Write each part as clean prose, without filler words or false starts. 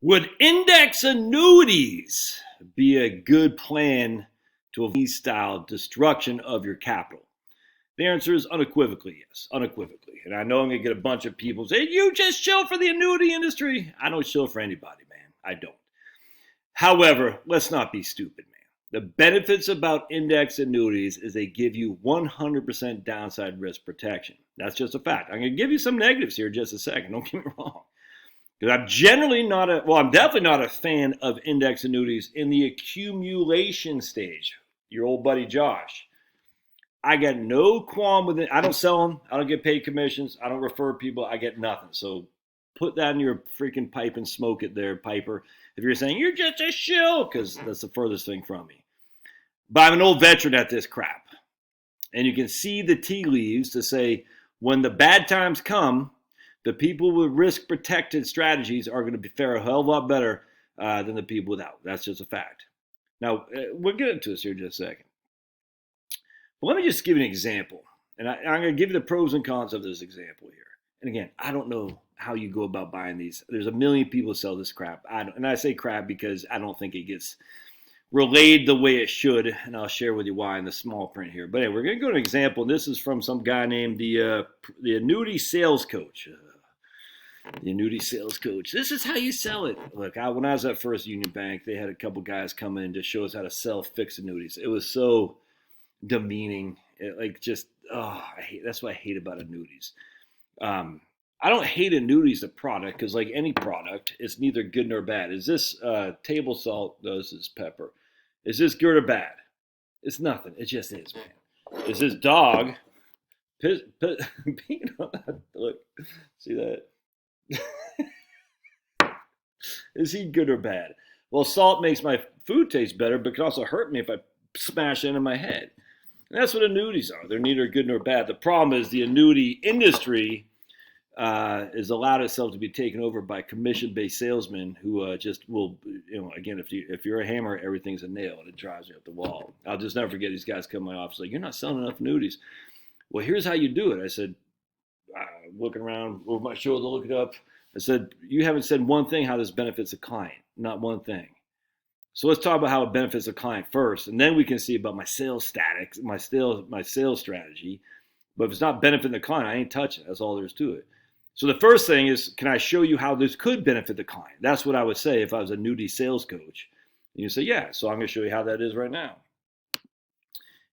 Would index annuities be a good plan to avoid style destruction of your capital? The answer is unequivocally yes, unequivocally. And I know I'm going to get a bunch of people say, you just shill for the annuity industry. I don't shill for anybody, man. I don't. However, let's not be stupid, man. The benefits about index annuities is they give you 100% downside risk protection. That's just a fact. I'm going to give you some negatives here in just a second. Don't get me wrong. Because I'm definitely not a fan of index annuities in the accumulation stage. Your old buddy Josh. I got no qualm with it. I don't sell them. I don't get paid commissions. I don't refer people. I get nothing. So put that in your freaking pipe and smoke it there, Piper. If you're saying you're just a shill, because that's the furthest thing from me. But I'm an old veteran at this crap. And you can see the tea leaves to say when the bad times come, the people with risk-protected strategies are going to fare a hell of a lot better than the people without. That's just a fact. Now, we'll get into this here in just a second. But let me just give you an example. And I'm going to give you the pros and cons of this example here. And again, I don't know how you go about buying these. There's a million people who sell this crap. And I say crap because I don't think it gets relayed the way it should. And I'll share with you why in the small print here. But anyway, we're going to go to an example. This is from some guy named the Annuity Sales Coach. The Annuity Sales Coach. This is how you sell it. Look, when I was at First Union Bank, they had a couple guys come in to show us how to sell fixed annuities. It was so demeaning. That's what I hate about annuities. I don't hate annuities, the product, because like any product, it's neither good nor bad. Is this table salt? No, this is pepper. Is this good or bad? It's nothing. It just is, man. Is this dog? Look, see that? Is he good or bad? Well, salt makes my food taste better, but can also hurt me if I smash it into my head. And that's what annuities are. They're neither good nor bad. The problem is the annuity industry is allowed itself to be taken over by commission-based salesmen who just will, again, if you're a hammer, everything's a nail, and it drives me up the wall. I'll just never forget these guys come to my office like, you're not selling enough annuities. Well, here's how you do it. I said, looking around over my shoulder, look it up. I said, you haven't said one thing how this benefits a client, not one thing. So let's talk about how it benefits a client first, and then we can see about my sales statics, my sales strategy. But if it's not benefiting the client, I ain't touching it. That's all there is to it. So the first thing is, can I show you how this could benefit the client? That's what I would say if I was a annuity sales coach. And you say, yeah, so I'm going to show you how that is right now.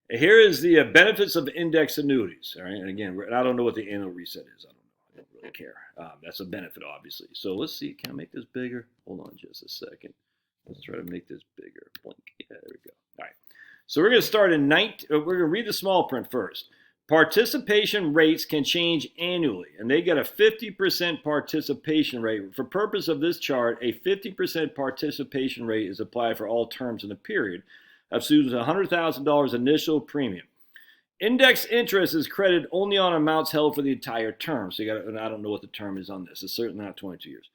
Here is the benefits of index annuities. All right, and again, I don't know what the annual reset is. I don't know. I don't really care. That's a benefit, obviously. So let's see. Can I make this bigger? Hold on just a second. Let's try to make this bigger. Blink. Yeah, there we go. All right. So we're going to start in we're going to read the small print first. Participation rates can change annually, and they get a 50% participation rate. For purpose of this chart, a 50% participation rate is applied for all terms in the period of students' $100,000 initial premium. Index interest is credited only on amounts held for the entire term. So and I don't know what the term is on this. It's certainly not 22 years.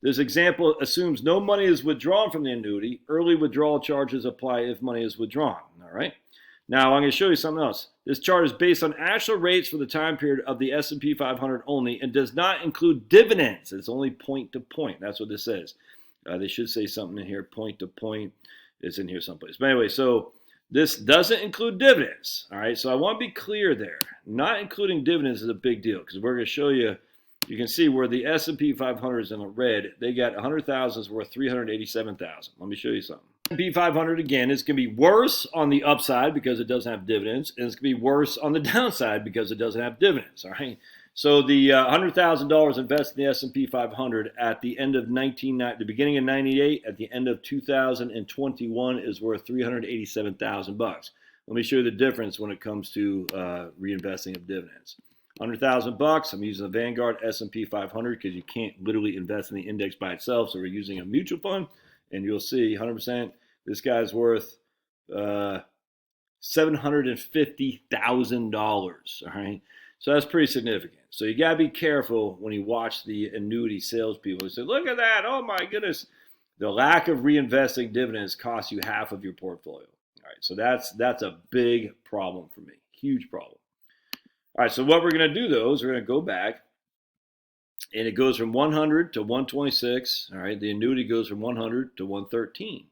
This example assumes no money is withdrawn from the annuity. Early withdrawal charges apply if money is withdrawn. All right. Now I'm going to show you something else. This chart is based on actual rates for the time period of the S&P 500 only and does not include dividends. It's only point to point. That's what this says. They should say something in here. Point to point. It's in here someplace. But anyway, so this doesn't include dividends. All right. So I want to be clear there. Not including dividends is a big deal because we're going to show you. You can see where the S&P 500 is in the red. They got 100,000 is worth 387,000. Let me show you something. S&P 500 again is going to be worse on the upside because it doesn't have dividends, and it's going to be worse on the downside because it doesn't have dividends. All right. So the $100,000 invested in the S&P 500 at the end of the beginning of '98, at the end of 2021 is worth $387,000. Let me show you the difference when it comes to reinvesting of dividends. $100,000. I'm using the Vanguard S&P 500 because you can't literally invest in the index by itself. So we're using a mutual fund, and you'll see 100%. This guy's worth $750,000. All right, so that's pretty significant. So you gotta be careful when you watch the annuity salespeople who say, "Look at that! Oh my goodness!" The lack of reinvesting dividends costs you half of your portfolio. All right, so that's a big problem for me. Huge problem. All right, so what we're going to do, though, is we're going to go back And it goes from 100 to 126. All right, the annuity goes from 100 to 113.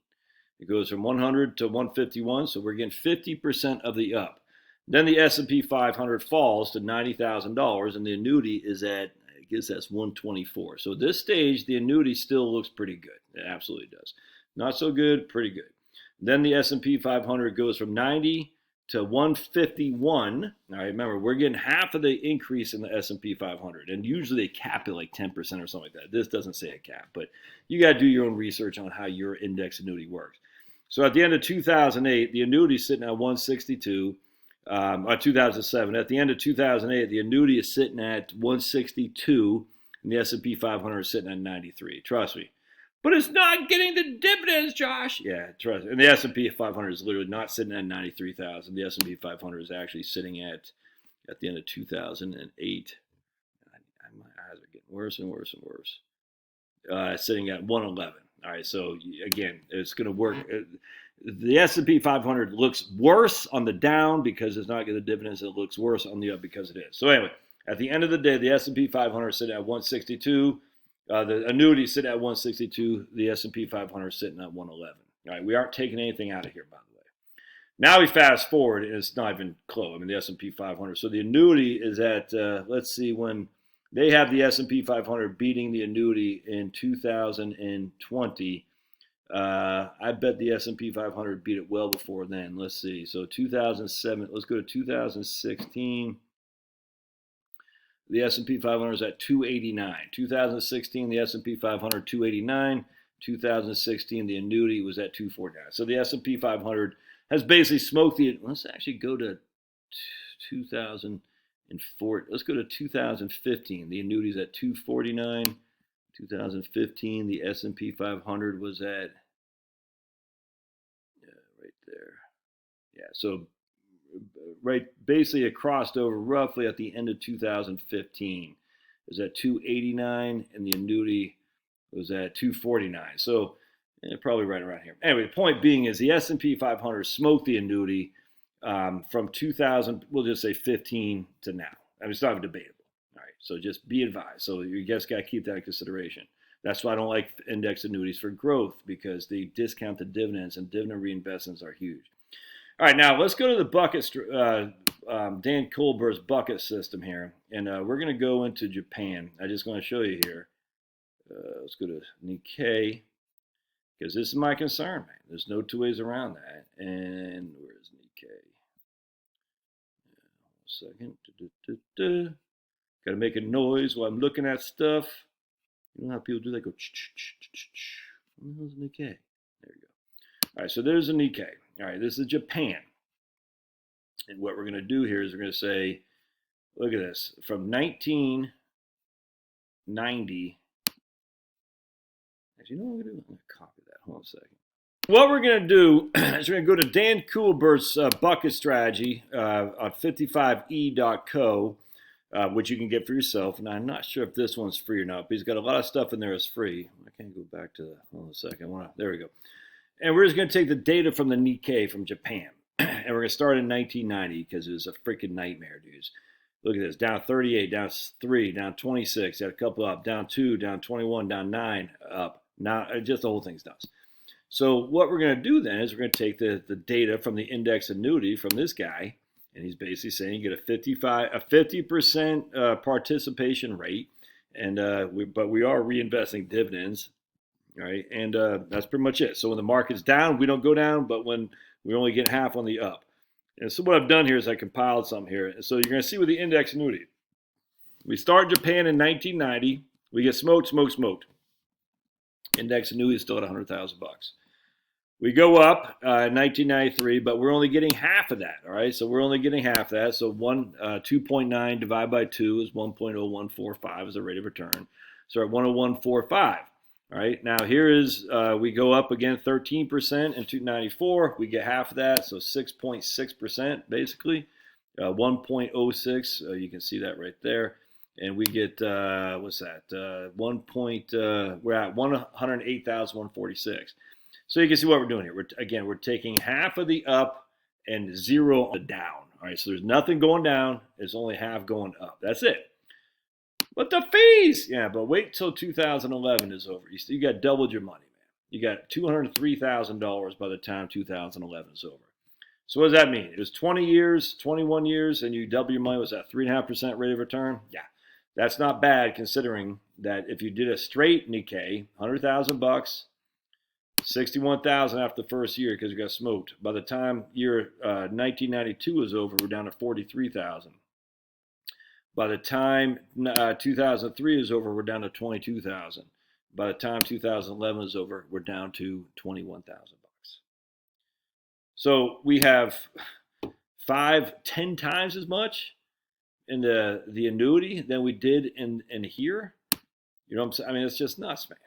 It goes from 100 to 151, so we're getting 50% of the up. Then the S&P 500 falls to $90,000, and the annuity is at, I guess that's 124. So at this stage, the annuity still looks pretty good. It absolutely does. Not so good, pretty good. Then the S&P 500 goes from 90 to 151. All right, remember, we're getting half of the increase in the S&P 500, and usually they cap it like 10% or something like that. This doesn't say a cap, but you got to do your own research on how your index annuity works. So at the end of 2008, the annuity is sitting at 162. 2007. At the end of 2008, the annuity is sitting at 162, and the S&P 500 is sitting at 93. Trust me. But it's not getting the dividends, Josh. Yeah, trust me. And the S&P 500 is literally not sitting at 93,000. The S&P 500 is actually sitting at the end of 2008. My eyes are getting worse and worse and worse. Sitting at 111. All right, so again, it's going to work. The S&P 500 looks worse on the down because it's not getting the dividends. It looks worse on the up because it is. So anyway, at the end of the day, the S&P 500 is sitting at 162. The annuity is sitting at 162. The S&P 500 is sitting at 111. All right, we aren't taking anything out of here, by the way. Now we fast forward, and it's not even close. I mean, the S&P 500. So the annuity is at, let's see, when they have the S&P 500 beating the annuity in 2020. I bet the S&P 500 beat it well before then. Let's see. So 2007. Let's go to 2016. The S&P 500 is at 289. 2016, the S&P 500 289. 2016, the annuity was at 249. So the S&P 500 has basically smoked the. Let's actually go to 2004. Let's go to 2015. The annuity is at 249. 2015, the S&P 500 was at right there. Yeah, so right, basically it crossed over roughly at the end of 2015. It was at 289, and the annuity was at 249. So probably right around here. Anyway, the point being is the S&P 500 smoked the annuity from 2000, we'll just say 15 to now. I mean, it's not even debatable. All right, so just be advised. So you guys got to keep that in consideration. That's why I don't like index annuities for growth, because they discount the dividends, and dividend reinvestments are huge. All right, now let's go to the bucket, Dan Kohlberg's bucket system here, and we're going to go into Japan. I just want to show you here. Let's go to Nikkei, because this is my concern, man. There's no two ways around that. And where's Nikkei? Second. Got to make a noise while I'm looking at stuff. You know how people do that? Go, what the hell's Nikkei? There we go. All right, so there's a Nikkei. All right, this is Japan. And what we're going to do here is we're going to say, look at this, from 1990. Actually, you know what I'm going to do? I'm going to copy that. Hold on a second. What we're going to do is we're going to go to Dan Kohlberg's bucket strategy on 55e.co, which you can get for yourself. And I'm not sure if this one's free or not, but he's got a lot of stuff in there that's free. I can't go back to that. Hold on a second. There we go. And we're just going to take the data from the Nikkei from Japan. And we're going to start in 1990 because it was a freaking nightmare, dudes. Look at this. Down 38, down 3, down 26. Got a couple up. Down 2, down 21, down 9, up. Now, just the whole thing's nuts. So what we're going to do then is we're going to take the data from the index annuity from this guy, and he's basically saying you get a 50% participation rate, and but we are reinvesting dividends, right? And that's pretty much it. So when the market's down, we don't go down, but when we only get half on the up. And so what I've done here is I compiled something here. And so you're going to see with the index annuity, we start Japan in 1990, we get smoked. Index annuity is still at $100,000. We go up in 1993, but we're only getting half of that. All right, so we're only getting half of that. So 2.9 divided by 2 is 1.0145 as the rate of return. So at 10145. All right, now here is we go up again 13% in 1994. We get half of that, so 6.6% basically. 1.06. You can see that right there. And we get, what's that? We're at 108,146. So you can see what we're doing here. We're taking half of the up and 0 on the down. All right, so there's nothing going down. It's only half going up. That's it. But the fees, yeah, but wait till 2011 is over. You got doubled your money, man. You got $203,000 by the time 2011 is over. So what does that mean? It was 20 years, 21 years, and you double your money. Was that 3.5% rate of return? Yeah, that's not bad considering that if you did a straight Nikkei, $100,000, 61,000 after the first year because you got smoked. By the time year 1992 was over, we're down to 43,000. By the time 2003 is over, we're down to 22,000. By the time 2011 is over, we're down to 21,000 bucks. So we have 5-10 times as much in the annuity than we did in here. You know what I'm saying? I mean, it's just nuts, man.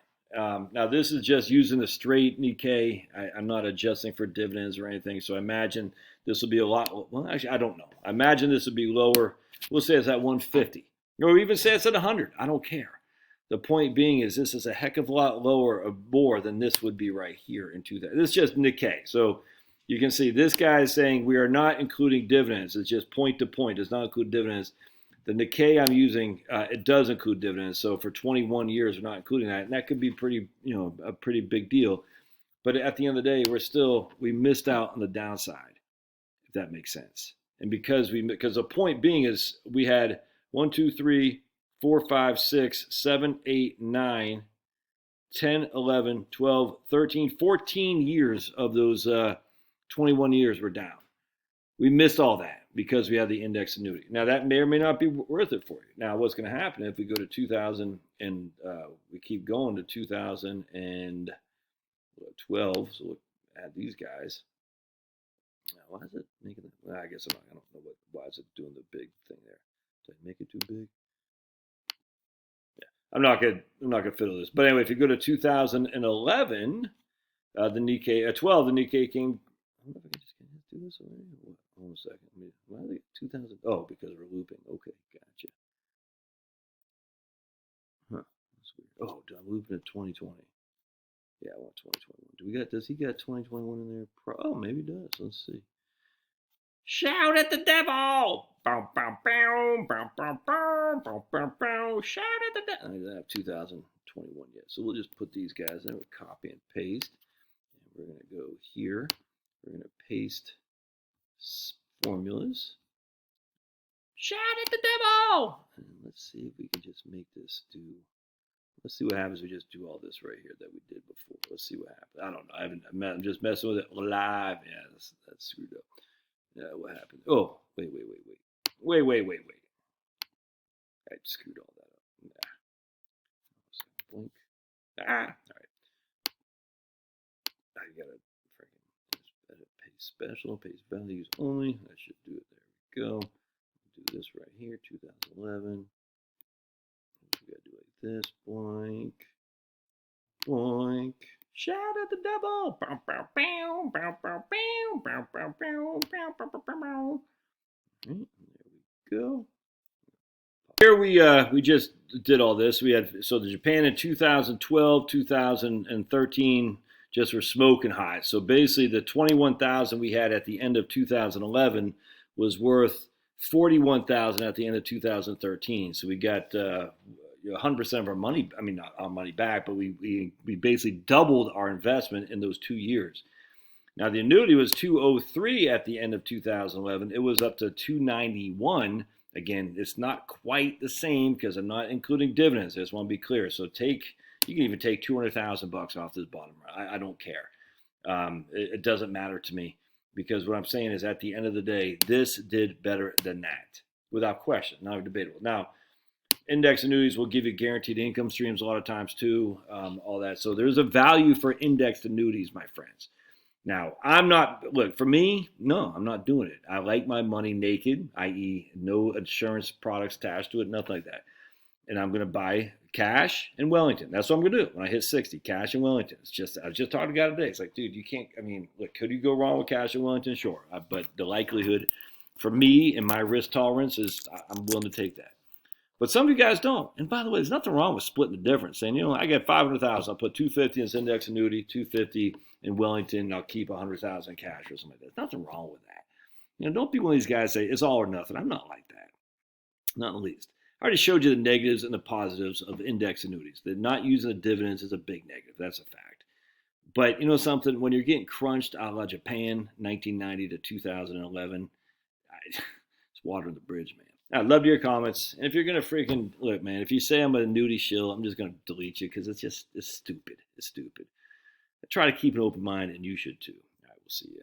Now, this is just using the straight Nikkei. I'm not adjusting for dividends or anything, so I imagine this will be a lot. Well, actually, I don't know. I imagine this will be lower. We'll say it's at 150, or even say it's at 100. I don't care. The point being is this is a heck of a lot lower or more than this would be right here in 2000. This is just Nikkei. So you can see this guy is saying we are not including dividends. It's just point to point. It does not include dividends. The Nikkei I'm using, it does include dividends. So for 21 years, we're not including that. And that could be pretty, a pretty big deal. But at the end of the day, we missed out on the downside, if that makes sense. And because the point being is we had 1, 2, 3, 4, 5, 6, 7, 8, 9, 10, 11, 12, 13, 14 years of those 21 years were down. We missed all that because we had the index annuity. Now, that may or may not be worth it for you. Now, what's going to happen if we go to 2000 and we keep going to 2012, so look at these guys. Now, why is it making it? Well, I guess I don't know why is it doing the big thing there. Did I make it too big? Yeah, I'm not gonna fiddle this. But anyway, if you go to 2011, the Nikkei 12, the Nikkei came. I don't know if I can just do this already. Hold on a second. Why are they 2000? Oh, because we're looping. Okay, gotcha. Huh? That's weird. Oh, I'm looping at 2020. Yeah, I want 2021. Does he got 2021 in there? Oh, maybe he does. Let's see. Shout at the devil! Bow, bow, bow, bow, bow, bow, bow, bow, bow. Shout at the devil! I don't have 2021 yet, so we'll just put these guys in. We'll copy and paste. And we're going to go here. We're going to paste formulas. Shout at the devil! And let's see if we can just make this do. Let's see what happens if we just do all this right here that we did before. Let's see what happens. I don't know. I'm just messing with it live. Yeah, that's screwed up. Yeah, what happened? Oh, wait. I screwed all that up. Blink. All right. I gotta freaking edit paste special, paste values only. That should do it. There we go. Do this right here, 2011. We gotta do like this. Boink. Boink. Shout at the devil. Bow, bow, bow, bow, bow, bow, bow, bow, bow, bow, bow, bow, bow. There we go. Here we just did all this. We had the Japan in 2012, 2013 just were smoking high. So basically the 21,000 we had at the end of 2011 was worth 41,000 at the end of 2013. So we got 100% of our money. I mean, not our money back, but we basically doubled our investment in those 2 years. Now the annuity was 203 at the end of 2011. It was up to 291. Again, it's not quite the same because I'm not including dividends. I just want to be clear. So you can even take 200,000 bucks off this bottom. I don't care. It doesn't matter to me because what I'm saying is at the end of the day, this did better than that without question, not debatable. Now, index annuities will give you guaranteed income streams a lot of times too, all that. So there's a value for indexed annuities, my friends. Now, for me, no, I'm not doing it. I like my money naked, i.e. no insurance products attached to it, nothing like that. And I'm going to buy cash in Wellington. That's what I'm going to do when I hit 60, cash in Wellington. I was just talking to a guy today. It's like, dude, you can't, could you go wrong with cash in Wellington? Sure. But the likelihood for me and my risk tolerance is I'm willing to take that. But some of you guys don't. And by the way, there's nothing wrong with splitting the difference. Saying, I got 500,000, I'll put 250 in this index annuity, 250 in Wellington, and I'll keep 100,000 cash or something like that. There's nothing wrong with that. Don't be one of these guys say it's all or nothing. I'm not like that. Not in the least. I already showed you the negatives and the positives of index annuities. That not using the dividends is a big negative. That's a fact. But you know something? When you're getting crunched a la Japan, 1990 to 2011, it's water on the bridge, man. I love your comments. And if you're going to freaking look, man, if you say I'm an annuity shill, I'm just going to delete you because it's stupid. It's stupid. I try to keep an open mind, and you should too. All right, we'll see you.